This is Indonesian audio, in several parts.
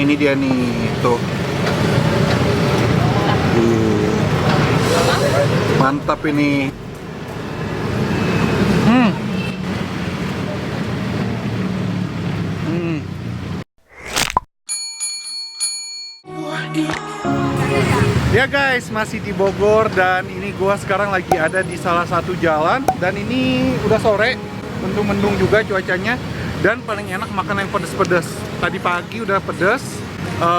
ini dia nih, tuh. Mantap ini. Ya guys, masih di Bogor dan ini gua sekarang lagi ada di salah satu jalan dan ini udah sore, mendung-mendung juga cuacanya dan paling enak makan yang pedes-pedes. Tadi pagi udah pedes,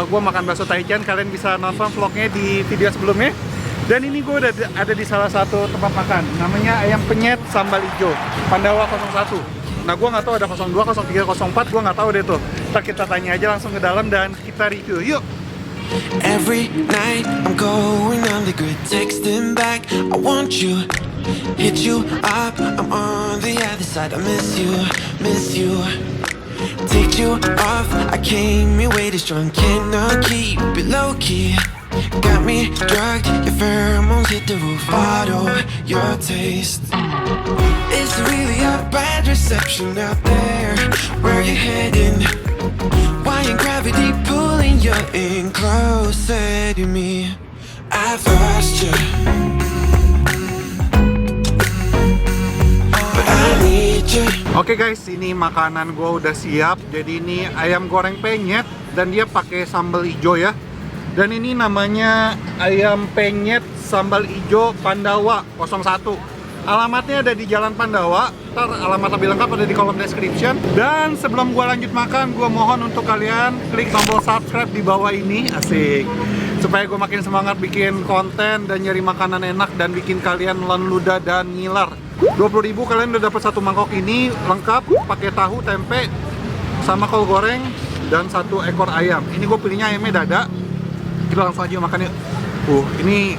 gua makan bakso Taichan, kalian bisa nonton vlognya di video sebelumnya. Dan ini gua udah ada di salah satu tempat makan, namanya Ayam Penyet Sambal Ijo, Pandawa 01. Nah gua nggak tahu ada 02, 03, 04, gua nggak tahu deh tuh. Ntar kita tanya aja langsung ke dalam dan kita review, yuk! Every night I'm going on the grid, texting back, I want you, hit you up, I'm on the other side, I miss you, take you off, I came here way too strong, cannot keep it low key, got me drugged, your pheromones hit the roof, auto, your taste, it's really a bad reception out there, where you heading? Why ain't gravity pulling you in closer to me? I've lost you, but I need you. Oke guys, ini makanan gua udah siap. Jadi ini ayam goreng penyet dan dia pakai sambal ijo ya. Dan ini namanya ayam penyet sambal ijo Pandawa 01. Alamatnya ada di Jalan Pandawa. Ntar alamat lebih lengkap ada di kolom description. Dan sebelum gua lanjut makan, gua mohon untuk kalian klik tombol subscribe di bawah ini, asik, supaya gua makin semangat bikin konten dan nyari makanan enak dan bikin kalian nelan ludah dan ngiler. 20.000 kalian udah dapat satu mangkok ini lengkap, pakai tahu, tempe, sama kol goreng dan satu ekor ayam. Ini gue pilihnya ayamnya dada. Kita langsung aja makan yuk. Ini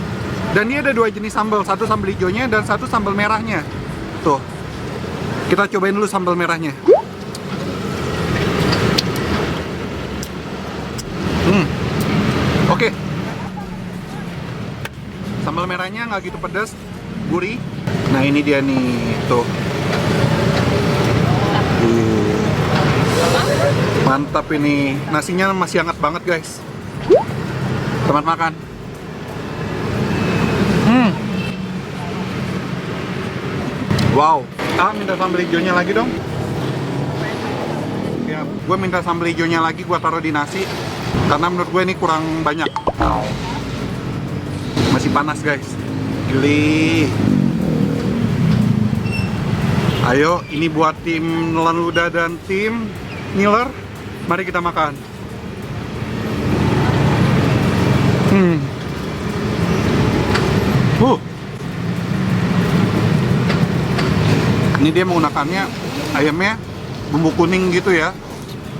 dan dia ada dua jenis sambal, satu sambal hijaunya dan satu sambal merahnya. Tuh, kita cobain dulu sambal merahnya. Oke. Sambal merahnya nggak gitu pedas, gurih. Nah ini dia nih, tuh. Mantap ini, nasinya masih hangat banget guys. Selamat makan. Wow, minta sambal hijaunya lagi dong. Ya, gue minta sambal hijaunya lagi, gue taruh di nasi. Karena menurut gue ini kurang banyak. Masih panas guys. Gili. Ayo, ini buat tim nelan ludah dan tim ngiler. Mari kita makan. Ini dia menggunakannya ayamnya bumbu kuning gitu ya,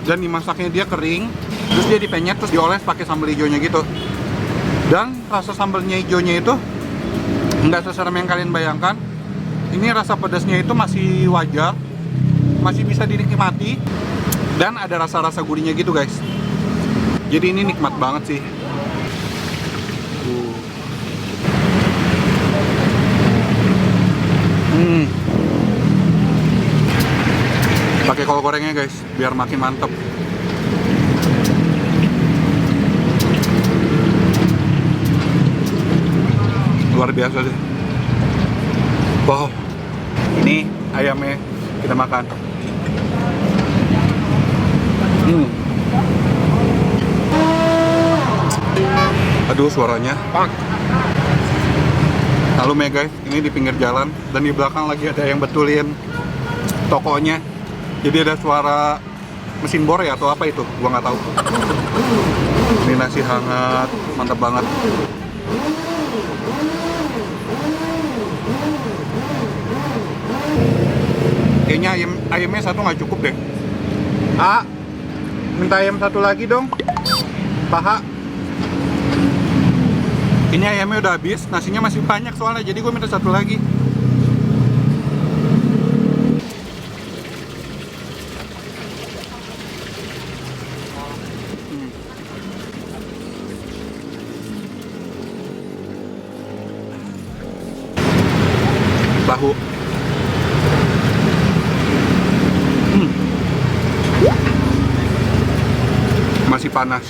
dan dimasaknya dia kering, terus dia dipenyet, terus dioles pakai sambal hijaunya gitu. Dan rasa sambalnya hijaunya itu nggak seserem yang kalian bayangkan. Ini rasa pedasnya itu masih wajar, masih bisa dinikmati, dan ada rasa-rasa gurihnya gitu guys. Jadi ini nikmat banget sih. Pakai kol gorengnya guys, biar makin mantep. Luar biasa deh. Wow, ini ayamnya kita makan. Aduh suaranya. Lalu ya guys, ini di pinggir jalan dan di belakang lagi ada yang betulin tokonya. Jadi ada suara mesin bor ya atau apa itu, gua nggak tahu. Ini nasi hangat, mantap banget. Kayaknya ayamnya satu nggak cukup deh. Minta ayam satu lagi dong. Paha. Ini ayamnya udah habis, nasinya masih banyak soalnya, jadi gue minta satu lagi. Tahu. Masih panas.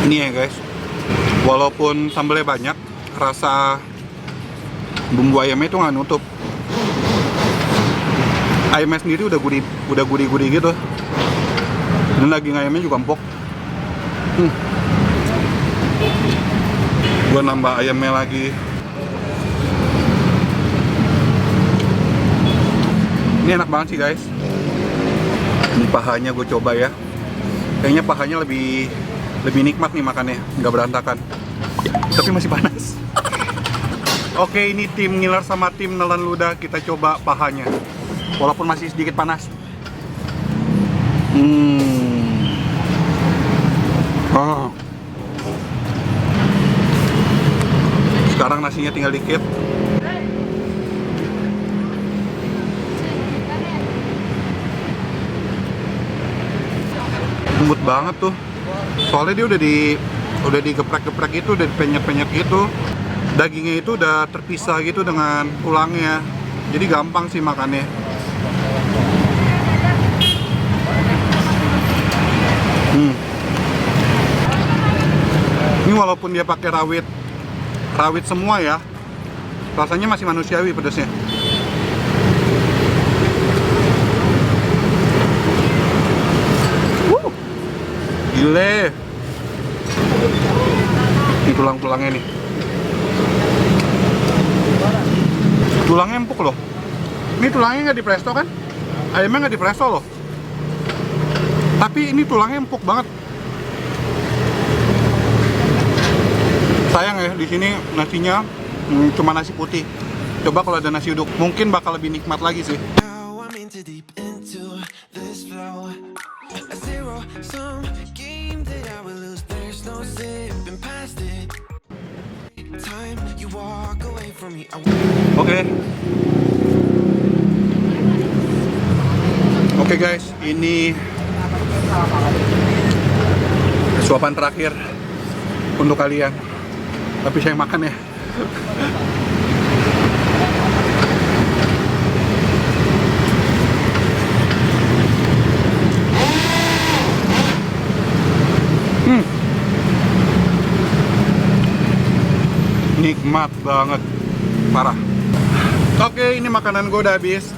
Ini ya guys, walaupun sambalnya banyak, rasa bumbu ayamnya itu nggak nutup. Ayamnya sendiri udah gurih-gurih gitu, dan daging ayamnya juga empuk. Gue nambah ayamnya lagi. Ini enak banget sih guys. Ini pahanya gue coba ya. Kayaknya pahanya lebih nikmat nih makannya, nggak berantakan. Tapi masih panas. Oke, ini tim ngiler sama tim nelan ludah, kita coba pahanya. Walaupun masih sedikit panas. Sekarang nasinya tinggal dikit. Lembut banget tuh. Soalnya dia udah digeprek-geprek gitu, udah dipenyet-penyet gitu. Dagingnya itu udah terpisah gitu dengan tulangnya. Jadi gampang sih makannya. Ini walaupun dia pakai rawit semua ya, rasanya masih manusiawi pedasnya. Gile. Ini tulang-tulangnya nih. Tulangnya empuk loh. Ini tulangnya nggak dipresto kan? Ayamnya nggak dipresto loh. Tapi ini tulangnya empuk banget. Sayang ya, di sini nasinya cuma nasi putih. Coba kalau ada nasi uduk, mungkin bakal lebih nikmat lagi sih. Now I'm into deep into this flow. A zero sum game that I will lose. There's no zipping past it. Time you walk away from me. Oke guys, ini suapan terakhir untuk kalian. Tapi saya makan ya. Nikmat banget, parah. Oke, ini makanan gue udah habis.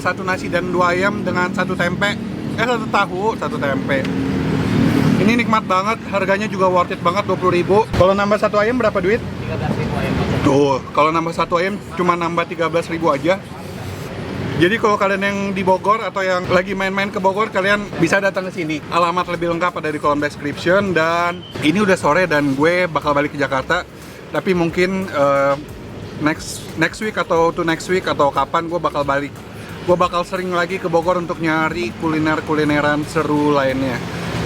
Satu nasi dan 2 ayam dengan 1 tempe. 1 tahu, 1 tempe. Ini nikmat banget, harganya juga worth it banget, 20.000. Kalau nambah 1 ayam berapa duit? 13.000 ayam. Tuh, kalau nambah 1 ayam cuma nambah 13.000 aja. Jadi kalau kalian yang di Bogor atau yang lagi main-main ke Bogor, kalian bisa datang ke sini. Alamat lebih lengkap ada di kolom description. Dan ini udah sore dan gue bakal balik ke Jakarta. Tapi mungkin next week atau next week atau kapan gue bakal balik. Gue bakal sering lagi ke Bogor untuk nyari kulineran seru lainnya.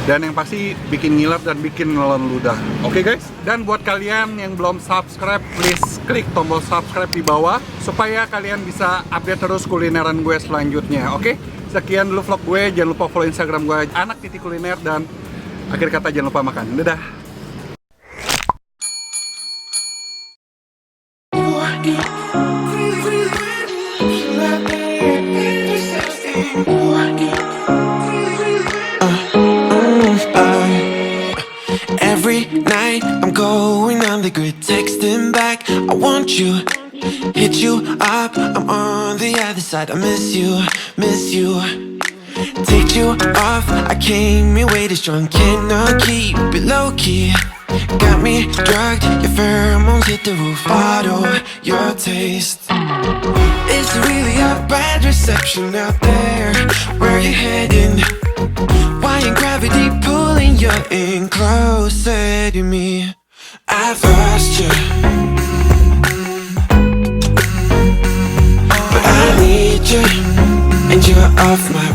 Dan yang pasti bikin ngiler dan bikin nelan ludah. Oke guys? Dan buat kalian yang belum subscribe, please klik tombol subscribe di bawah supaya kalian bisa update terus kulineran gue selanjutnya. Oke? Sekian dulu vlog gue. Jangan lupa follow Instagram gue anak_kuliner dan akhir kata jangan lupa makan. Dadah. Every night I'm going on the grid, texting back, I want you, hit you up, I'm on the other side, I miss you, take you off, I came here way too strong, cannot keep it low key, got me drugged, your pheromones hit the roof, auto, your taste, it's really a bad reception out there, where you heading? Why ain't gravity pulling you in closer to me? I've lost you, but I need you, and you're off my